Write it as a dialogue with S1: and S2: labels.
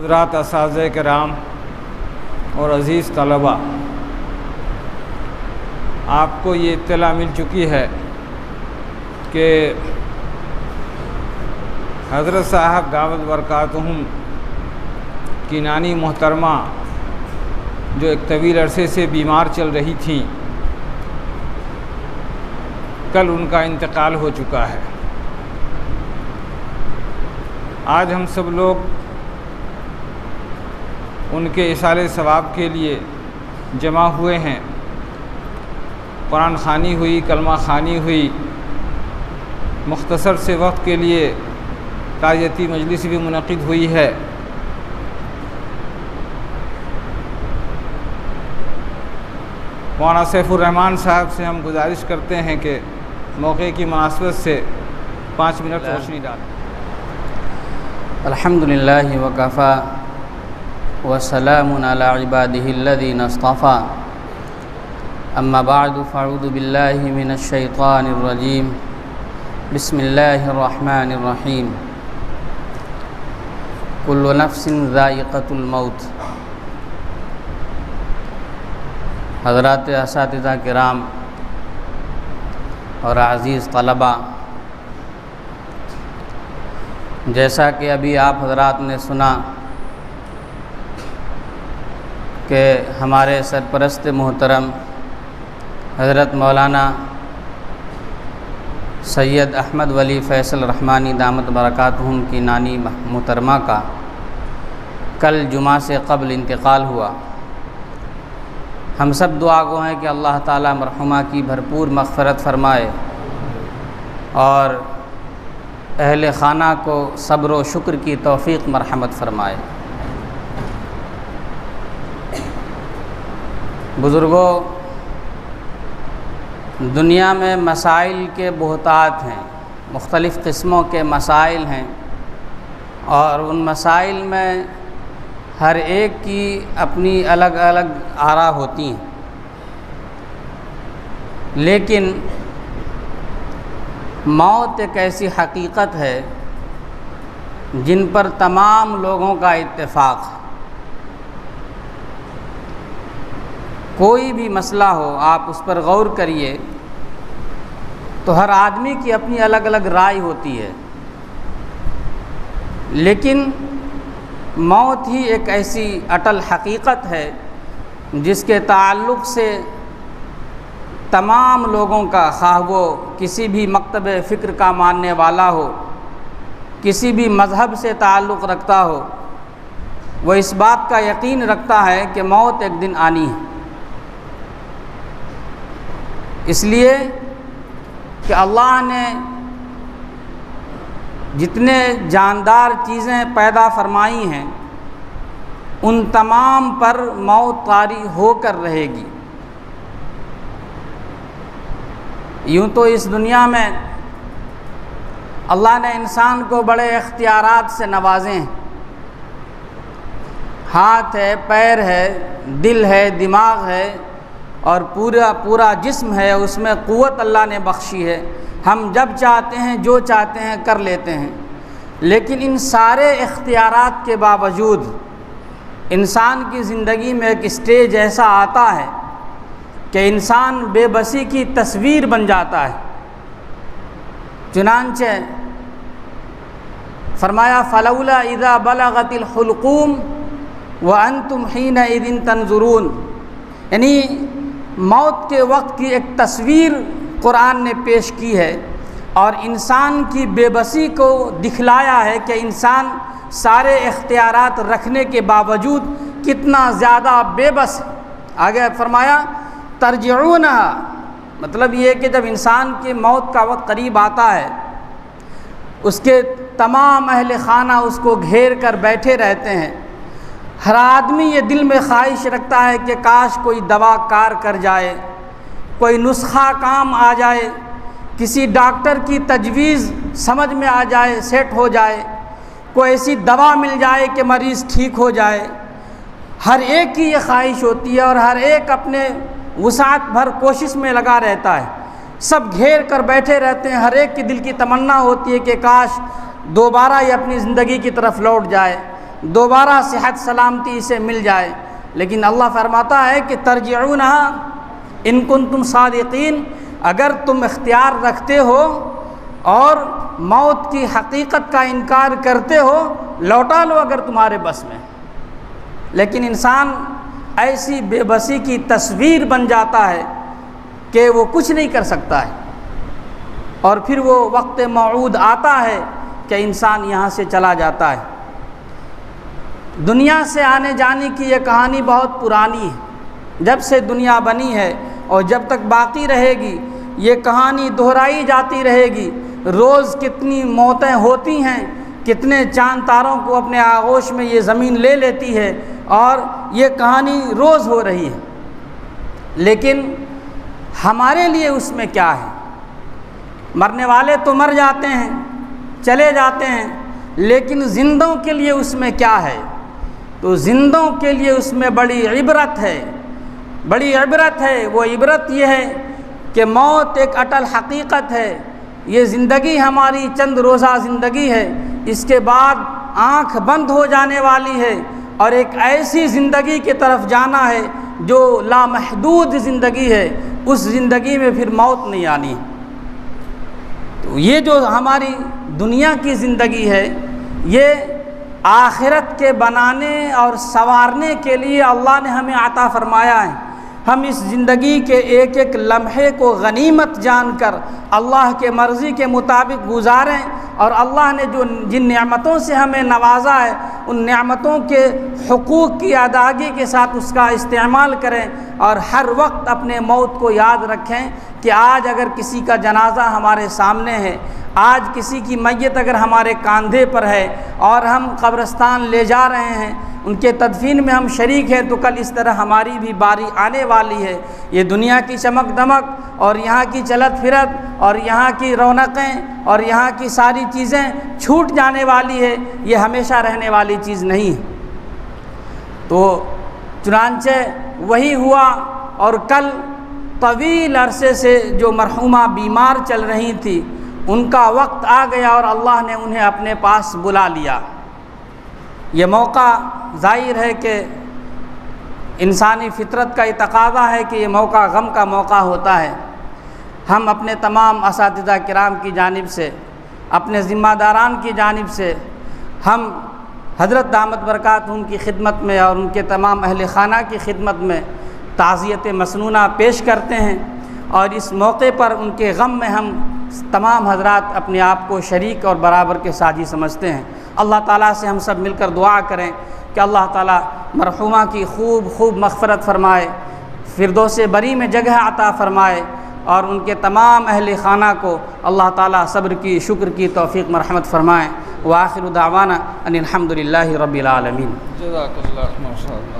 S1: حضرات اساتذہ کرام اور عزیز طلباء، آپ کو یہ اطلاع مل چکی ہے کہ حضرت صاحب دامت برکاتہم کی نانی محترمہ جو ایک طویل عرصے سے بیمار چل رہی تھیں، کل ان کا انتقال ہو چکا ہے۔ آج ہم سب لوگ ان کے ایصال ثواب کے لیے جمع ہوئے ہیں۔ قرآن خوانی ہوئی، کلمہ خوانی ہوئی، مختصر سے وقت کے لیے تعزیتی مجلس بھی منعقد ہوئی ہے۔ مولانا سیف الرحمن صاحب سے ہم گزارش کرتے ہیں کہ موقع کی مناسبت سے 5 منٹ روشنی ڈالیں۔
S2: الحمدللہ وکفا وسلام علی عبادہ الذین اصطفی، اما بعد فاعوذ باللہ من الشیطان الرجیم، بسم اللہ الرحمن الرحیم۔ کل نفس ذائقۃ الموت۔ حضرات اساتذہ کرام اور عزیز طلباء، جیسا کہ ابھی آپ حضرات نے سنا کہ ہمارے سرپرست محترم حضرت مولانا سید احمد ولی فیصل رحمانی دامت برکاتہم کی نانی محترمہ کا کل جمعہ سے قبل انتقال ہوا۔ ہم سب دعا گو ہیں کہ اللہ تعالیٰ مرحومہ کی بھرپور مغفرت فرمائے اور اہل خانہ کو صبر و شکر کی توفیق مرحمت فرمائے۔ بزرگوں، دنیا میں مسائل کے بہتات ہیں، مختلف قسموں کے مسائل ہیں، اور ان مسائل میں ہر ایک کی اپنی الگ الگ آراء ہوتی ہیں، لیکن موت ایک ایسی حقیقت ہے جن پر تمام لوگوں کا اتفاق ہے۔ کوئی بھی مسئلہ ہو، آپ اس پر غور کریے تو ہر آدمی کی اپنی الگ الگ رائے ہوتی ہے، لیکن موت ہی ایک ایسی اٹل حقیقت ہے جس کے تعلق سے تمام لوگوں کا، خواہ وہ کسی بھی مکتب فکر کا ماننے والا ہو، کسی بھی مذہب سے تعلق رکھتا ہو، وہ اس بات کا یقین رکھتا ہے کہ موت ایک دن آنی ہے۔ اس لیے کہ اللہ نے جتنے جاندار چیزیں پیدا فرمائی ہیں ان تمام پر موت طاری ہو کر رہے گی۔ یوں تو اس دنیا میں اللہ نے انسان کو بڑے اختیارات سے نوازے ہیں، ہاتھ ہے، پیر ہے، دل ہے، دماغ ہے، اور پورا جسم ہے، اس میں قوت اللہ نے بخشی ہے۔ ہم جب چاہتے ہیں جو چاہتے ہیں کر لیتے ہیں، لیکن ان سارے اختیارات کے باوجود انسان کی زندگی میں ایک اسٹیج ایسا آتا ہے کہ انسان بے بسی کی تصویر بن جاتا ہے۔ چنانچہ فرمایا فلولا اذا بلغت الحلقوم وانتم حینئذ تنظرون، یعنی موت کے وقت کی ایک تصویر قرآن نے پیش کی ہے اور انسان کی بے بسی کو دکھلایا ہے کہ انسان سارے اختیارات رکھنے کے باوجود کتنا زیادہ بے بس ہے۔ آگے فرمایا ترجعونہا، مطلب یہ کہ جب انسان کی موت کا وقت قریب آتا ہے، اس کے تمام اہل خانہ اس کو گھیر کر بیٹھے رہتے ہیں۔ ہر آدمی یہ دل میں خواہش رکھتا ہے کہ کاش کوئی دوا کار کر جائے، کوئی نسخہ کام آ جائے، کسی ڈاکٹر کی تجویز سمجھ میں آ جائے، سیٹ ہو جائے، کوئی ایسی دوا مل جائے کہ مریض ٹھیک ہو جائے۔ ہر ایک کی یہ خواہش ہوتی ہے اور ہر ایک اپنے وسعت بھر کوشش میں لگا رہتا ہے، سب گھیر کر بیٹھے رہتے ہیں۔ ہر ایک کی دل کی تمنا ہوتی ہے کہ کاش دوبارہ یہ اپنی زندگی کی طرف لوٹ جائے، دوبارہ صحت سلامتی سے مل جائے، لیکن اللہ فرماتا ہے کہ ترجعونہا ان کنتم صادقین، اگر تم اختیار رکھتے ہو اور موت کی حقیقت کا انکار کرتے ہو، لوٹا لو اگر تمہارے بس میں۔ لیکن انسان ایسی بے بسی کی تصویر بن جاتا ہے کہ وہ کچھ نہیں کر سکتا ہے، اور پھر وہ وقت موعود آتا ہے کہ انسان یہاں سے چلا جاتا ہے۔ دنیا سے آنے جانے کی یہ کہانی بہت پرانی ہے، جب سے دنیا بنی ہے اور جب تک باقی رہے گی یہ کہانی دہرائی جاتی رہے گی۔ روز کتنی موتیں ہوتی ہیں، کتنے چاند تاروں کو اپنے آغوش میں یہ زمین لے لیتی ہے، اور یہ کہانی روز ہو رہی ہے۔ لیکن ہمارے لیے اس میں کیا ہے؟ مرنے والے تو مر جاتے ہیں، چلے جاتے ہیں، لیکن زندوں کے لیے اس میں کیا ہے؟ تو زندوں کے لیے اس میں بڑی عبرت ہے، بڑی عبرت ہے۔ وہ عبرت یہ ہے کہ موت ایک اٹل حقیقت ہے، یہ زندگی ہماری چند روزہ زندگی ہے، اس کے بعد آنکھ بند ہو جانے والی ہے، اور ایک ایسی زندگی کی طرف جانا ہے جو لامحدود زندگی ہے، اس زندگی میں پھر موت نہیں آنی۔ تو یہ جو ہماری دنیا کی زندگی ہے، یہ آخرت کے بنانے اور سنوارنے کے لیے اللہ نے ہمیں عطا فرمایا ہے۔ ہم اس زندگی کے ایک ایک لمحے کو غنیمت جان کر اللہ کے مرضی کے مطابق گزاریں، اور اللہ نے جن نعمتوں سے ہمیں نوازا ہے ان نعمتوں کے حقوق کی ادائیگی کے ساتھ اس کا استعمال کریں، اور ہر وقت اپنے موت کو یاد رکھیں کہ آج اگر کسی کا جنازہ ہمارے سامنے ہے، آج کسی کی میت اگر ہمارے کاندھے پر ہے اور ہم قبرستان لے جا رہے ہیں، ان کے تدفین میں ہم شریک ہیں، تو کل اس طرح ہماری بھی باری آنے والی ہے۔ یہ دنیا کی چمک دمک اور یہاں کی چلت پھرت اور یہاں کی رونقیں اور یہاں کی ساری چیزیں چھوٹ جانے والی ہے، یہ ہمیشہ رہنے والی چیز نہیں ہے۔ تو چنانچہ وہی ہوا، اور کل طویل عرصے سے جو مرحومہ بیمار چل رہی تھی ان کا وقت آ گیا، اور اللہ نے انہیں اپنے پاس بلا لیا۔ یہ موقع ظاہر ہے کہ انسانی فطرت کا یہ تقاضا ہے کہ یہ موقع غم کا موقع ہوتا ہے۔ ہم اپنے تمام اساتذہ کرام کی جانب سے، اپنے ذمہ داران کی جانب سے، ہم حضرت دامت برکاتہم کی خدمت میں اور ان کے تمام اہل خانہ کی خدمت میں تعزیت مسنونہ پیش کرتے ہیں، اور اس موقع پر ان کے غم میں ہم تمام حضرات اپنے آپ کو شریک اور برابر کے ساتھی سمجھتے ہیں۔ اللہ تعالیٰ سے ہم سب مل کر دعا کریں کہ اللہ تعالیٰ مرحومہ کی خوب مغفرت فرمائے، فردوس بری میں جگہ عطا فرمائے، اور ان کے تمام اہل خانہ کو اللہ تعالیٰ صبر کی، شکر کی توفیق مرحمت فرمائے۔ وآخر دعوانا ان الحمد للہ رب العالمین۔
S1: جزاک اللہ ماشاء اللہ۔